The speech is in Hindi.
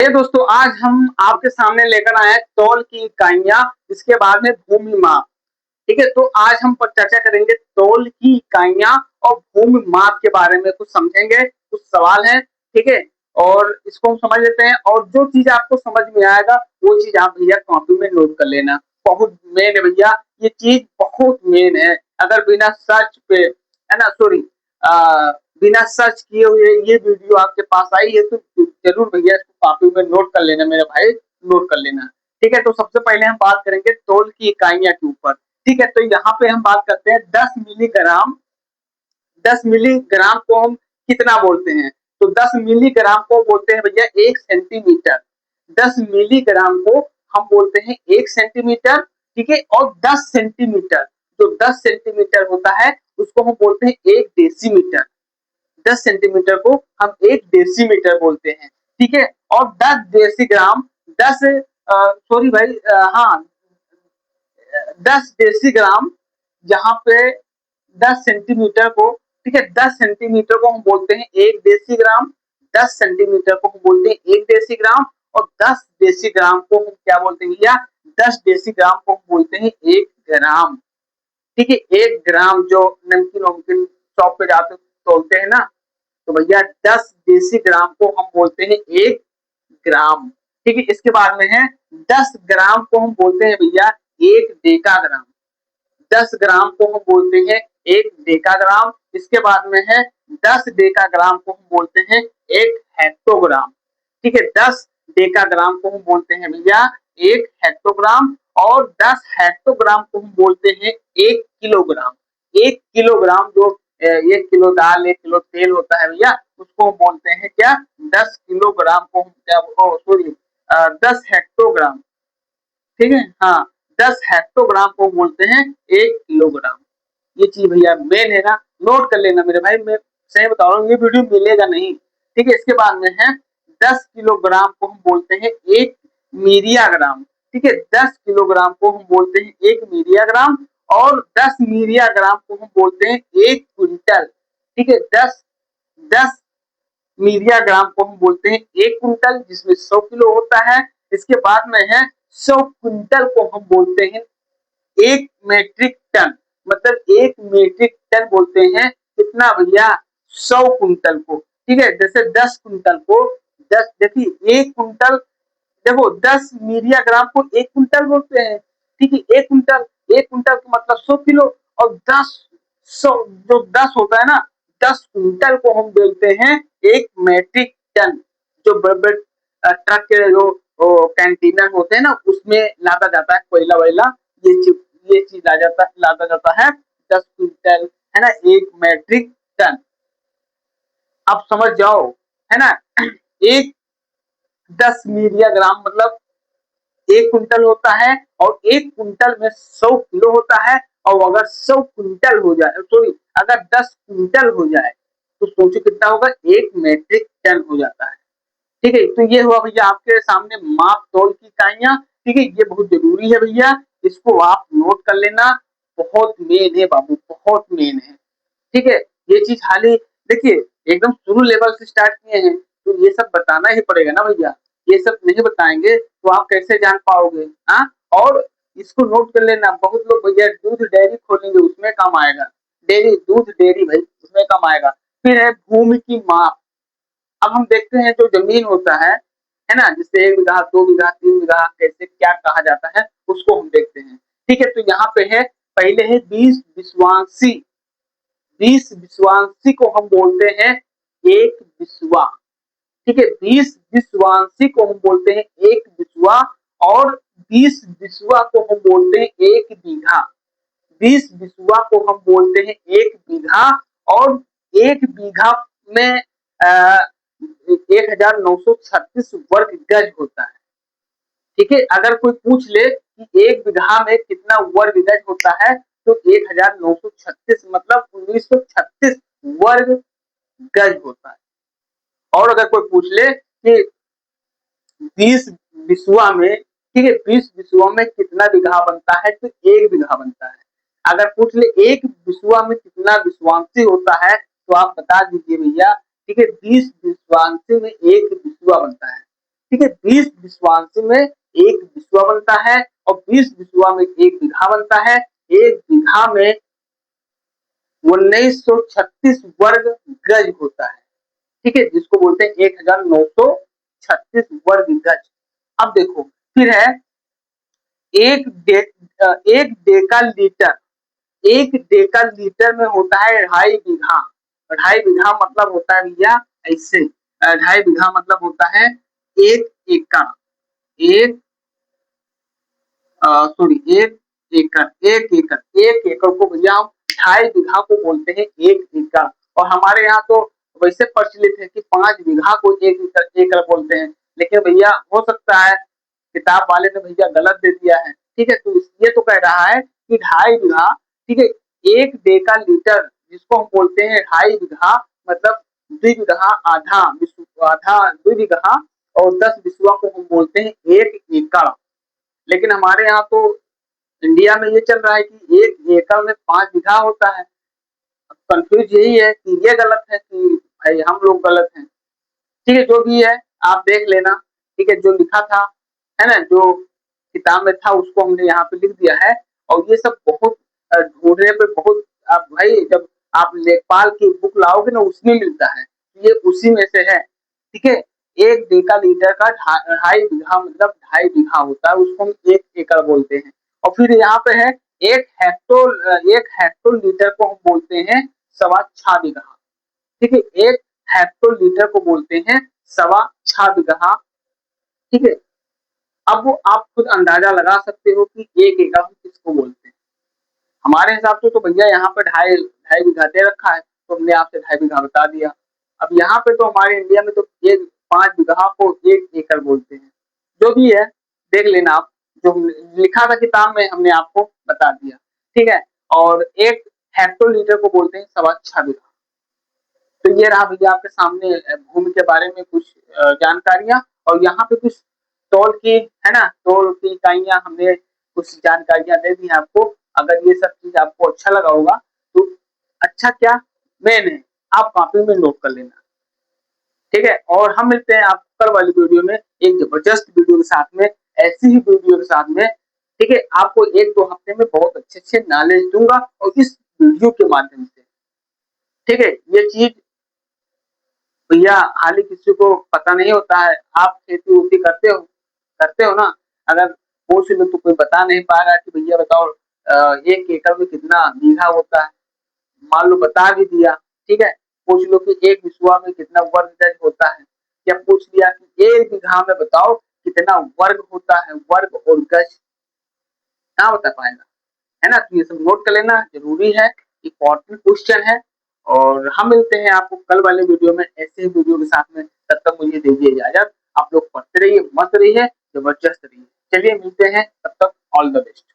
ये दोस्तों आज हम आपके सामने लेकर आए हैं तौल की इकाइयां, इसके बाद में भूमि माप। ठीक है, तो आज हम पर चर्चा करेंगे तौल की इकाइयां और भूमि माप के बारे में कुछ समझेंगे, कुछ सवाल हैं। ठीक है, और इसको हम समझ लेते हैं और जो चीज आपको समझ में आएगा वो चीज आप भैया कॉपी में नोट कर लेना। बहुत मेन है भैया, ये चीज बहुत मेन है। अगर बिना सर्च पे है ना, सॉरी, बिना सर्च किए हुए ये वीडियो आपके पास आई है तो जरूर भैया इसको कॉपी में नोट कर लेना मेरे भाई, नोट कर लेना। ठीक है, तो सबसे पहले हम बात करेंगे तौल की इकाइयां के ऊपर। ठीक है, तो यहाँ पे हम बात करते हैं 10 मिलीग्राम। 10 मिलीग्राम को हम कितना बोलते हैं? तो 10 मिलीग्राम को बोलते हैं भैया 1 सेंटीमीटर। 10 मिलीग्राम को हम बोलते हैं 1 सेंटीमीटर। ठीक है, और 10 सेंटीमीटर, जो 10 सेंटीमीटर होता है उसको हम बोलते हैं 1 डेसीमीटर। 10 सेंटीमीटर को हम 1 डेसीमीटर बोलते हैं। ठीक है, और 10 डेसीग्राम, 10 सॉरी भाई, हाँ, 10 डेसीग्राम, जहाँ पे 10 सेंटीमीटर को, ठीक है, 10 सेंटीमीटर को हम बोलते हैं 1 डेसीग्राम। 10 सेंटीमीटर को हम बोलते हैं 1 डेसीग्राम, और 10 डेसीग्राम को हम क्या बोलते हैं भैया? 10 डेसीग्राम को हम बोलते हैं 1 ग्राम। ठीक है, 1 ग्राम जो नमकीन वमकीन शॉप पे जाते तोलते हैं ना, तो भैया 10 डेसीग्राम को हम बोलते हैं 1 ग्राम। ठीक है, इसके बाद में है 10 ग्राम को हम बोलते हैं भैया 1 डेकाग्राम। 10 ग्राम को हम बोलते हैं 1 डेकाग्राम। इसके बाद में है 10 डेकाग्राम को हम बोलते हैं 1 हेक्टोग्राम। ठीक है, 10 डेकाग्राम को हम बोलते हैं भैया 1 हेक्टोग्राम, और 10 हेक्टोग्राम को हम बोलते हैं 1 किलोग्राम। 1 किलोग्राम जो 1 किलो दाल, 1 किलो तेल होता है भैया, उसको हम बोलते हैं क्या? 10 किलोग्राम को हम क्या, सॉरी, 10 हेक्टोग्राम। ठीक है, हाँ, 10 हेक्टोग्राम को बोलते हैं 1 किलोग्राम। ये चीज भैया मेन है ना, नोट कर लेना मेरे भाई। मैं सही बता रहा हूँ, ये वीडियो मिलेगा नहीं। ठीक है, इसके बाद में है 10 किलोग्राम को हम बोलते हैं 1 मीरियाग्राम। ठीक है, 10 किलोग्राम को हम बोलते हैं 1 मीरियाग्राम, और 10 मीरियाग्राम को हम बोलते हैं 1 क्विंटल। ठीक है, 10 मीडियाग्राम को हम बोलते हैं 1 कुंटल, जिसमें 100 किलो होता है। इसके बाद में है 100 क्विंटल को हम बोलते हैं 1 मेट्रिक टन। मतलब 1 मेट्रिक टन बोलते हैं कितना भैया? 100 कुंटल को। ठीक है, जैसे 10 कुंटल को, 10 देखिए 1 कुंटल, देखो 10 मीडियाग्राम को 1 कुंटल बोलते हैं। ठीक है, 1 कुंटल, 1 कुंटल का मतलब 100 किलो, और 10, 100 जो 10 होता है ना, 10 कुंटल को हम बोलते हैं 1 मैट्रिक टन। जो बड़े-बड़े ट्रक के जो कंटेनर होते हैं ना, उसमें लादा जाता है कोयला वोयला, ये चीज लादा जाता है 10 क्विंटल, है ना, 1 मैट्रिक टन। अब समझ जाओ, है ना। एक 10 मीडियाग्राम मतलब 1 कुंटल होता है, और 1 कुंटल में 100 किलो होता है। और अगर 100 कुंटल हो जाए, सॉरी, अगर 10 कुंटल हो जाए तो सोचो कितना होगा? 1 मेट्रिक टन हो जाता है। ठीक है, तो ये हुआ भैया आपके सामने माप तौल की इकाइयां। ठीक है, ये बहुत जरूरी है भैया, इसको आप नोट कर लेना। बहुत मेन है बाबू, बहुत मेन है। ठीक है, ये चीज हाली देखिए, एकदम शुरू लेवल से स्टार्ट किए हैं तो ये सब बताना ही पड़ेगा ना भैया। ये सब नहीं बताएंगे तो आप कैसे जान पाओगे? हाँ, और इसको नोट कर लेना। बहुत लोग भैया दूध डेयरी खोलेंगे, उसमें काम आएगा। डेयरी, दूध डेयरी भाई, उसमें काम आएगा। फिर है भूमि की माप। अब हम देखते हैं जो जमीन होता है ना, जिससे 1 बीघा, 2 बीघा, 3 बीघा कैसे क्या कहा जाता है, उसको हम देखते हैं। ठीक है, तो यहाँ पे है, पहले है 20 विश्वांसी। 20 विश्वांसी को हम बोलते हैं 1 बिस्वा। ठीक है, 20 विश्वांसी को हम बोलते हैं 1 बिस्वा, और 20 बिस्वा को हम बोलते हैं 1 बीघा। 20 बिस्वा को हम बोलते हैं 1 बीघा, और 1 बीघा में 1936 वर्ग गज होता है। ठीक है, अगर कोई पूछ ले कि 1 बीघा में कितना वर्ग गज होता है, तो 1936 मतलब 1936 वर्ग गज होता है। और अगर कोई पूछ ले कि 20 बिस्वा में, ठीक है, 20 बिस्वा में कितना बीघा बनता है, तो 1 बीघा बनता है। अगर पूछ ले 1 बिस्वा में कितना विश्वांसी होता है, तो आप बता दीजिए भैया। ठीक है, 20 विश्वांसी में 1 बिस्वा बनता है। ठीक है, 20 विश्वांशी में 1 बिस्वा बनता है और 20 बिस्वा में 1 बीघा बनता है। 1 बीघा में 1936 वर्ग गज होता है, ठीक है, जिसको बोलते हैं 1936 वर्ग गज। अब देखो फिर है एक डेका लीटर, 1 डेका लीटर में होता है 2.5 बीघा। 2.5 बीघा मतलब होता है भैया ऐसे, 2.5 बीघा मतलब होता है 1 एकड़। एक सॉरी 1 एकड़, 1 एकड़ को भैया हम 2.5 बीघा को बोलते हैं 1 एकड़। और हमारे यहाँ तो वैसे प्रचलित है कि 5 बीघा को 1 एकड़ बोलते हैं, लेकिन भैया हो सकता है किताब वाले ने भैया गलत दे दिया है, ठीक है। तो ये तो कह रहा है कि 2.5 बीघा, ठीक है, 1 डेका लीटर जिसको हम बोलते हैं 2.5 बीघा मतलब 2 बीघा आधा, आधा 2 बीघा और 10 बिस्वा को हम बोलते हैं 1 एकड़। लेकिन हमारे यहाँ तो इंडिया में ये चल रहा है कि 1 एकड़ में 5 बीघा होता है। कंफ्यूज यही है कि ये गलत है कि भाई हम लोग गलत हैं, ठीक है। जो भी है आप देख लेना, ठीक है, जो लिखा था है ना, जो किताब में था उसको हमने यहाँ पे लिख दिया है। और ये सब बहुत ढूंढने पे बहुत, आप भाई जब आप लेखपाल की बुक लाओगे ना उसमें मिलता है, ये उसी में से है, ठीक है। 1 डेका लीटर का 2.5 बीघा मतलब 2.5 बीघा होता है, उसको हम 1 एकड़ बोलते हैं। और फिर यहाँ पे है 1 हेक्टोलीटर को हम बोलते हैं 6.25 बीघा, ठीक है। 1 हेक्टोलीटर को बोलते हैं 6.25 बीघा, ठीक है। अब वो आप खुद अंदाजा लगा सकते हो कि 1 एकड़ हम किसको बोलते हैं। हमारे हिसाब से तो भैया यहाँ पे 2.5 बीघा दे रखा है, तो हमने आपसे 2.5 बीघा बता दिया। अब यहाँ पे तो हमारे इंडिया में तो 5 बीघा को 1 एकड़ बोलते हैं। जो भी है देख लेना आप, जो लिखा था किताब में हमने आपको बता दिया, ठीक है। और 1 हेक्टोलीटर को बोलते हैं 6.25 बीघा। तो ये रहा भैया आपके सामने भूमि के बारे में कुछ जानकारियां। और यहाँ पे कुछ तौल की, है ना, तौल की इकाइयां हमने कुछ जानकारियां दे दी हैं आपको। अगर ये सब चीज आपको अच्छा लगा होगा तो अच्छा क्या, मैंने आप कॉपी में नोट कर लेना, ठीक है। और हम मिलते हैं आपको कल वाली वीडियो में एक जबरदस्त वीडियो के साथ में, ऐसी ही वीडियो के साथ में, ठीक है। आपको 1-2 हफ्ते में बहुत अच्छे अच्छे नॉलेज दूंगा और इस वीडियो के माध्यम से, ठीक है। ये चीज भैया हाल ही किसी को पता नहीं होता है। आप खेती वेती करते हो ना, अगर पूछ लो तो कोई बता नहीं पाएगा कि भैया बताओ 1 एकड़ में कितना बीघा होता है। मान लो बता भी दिया, ठीक है, पूछ लो कि 1 बिस्वा में कितना वर्ग गज होता है, या पूछ लिया कि 1 बीघा में बताओ कितना वर्ग होता है, वर्ग और गज, ना बता पाएगा, है ना। तो ये सब नोट कर लेना जरूरी है, इम्पोर्टेंट क्वेश्चन है। और हम मिलते हैं आपको कल वाले वीडियो में ऐसे ही वीडियो के साथ में। तब तक मुझे दीजिए इजाजत। आप लोग पढ़ते रहिए, मस्त रहिए, जबरदस्त रहिए। चलिए मिलते हैं, तब तक ऑल द बेस्ट।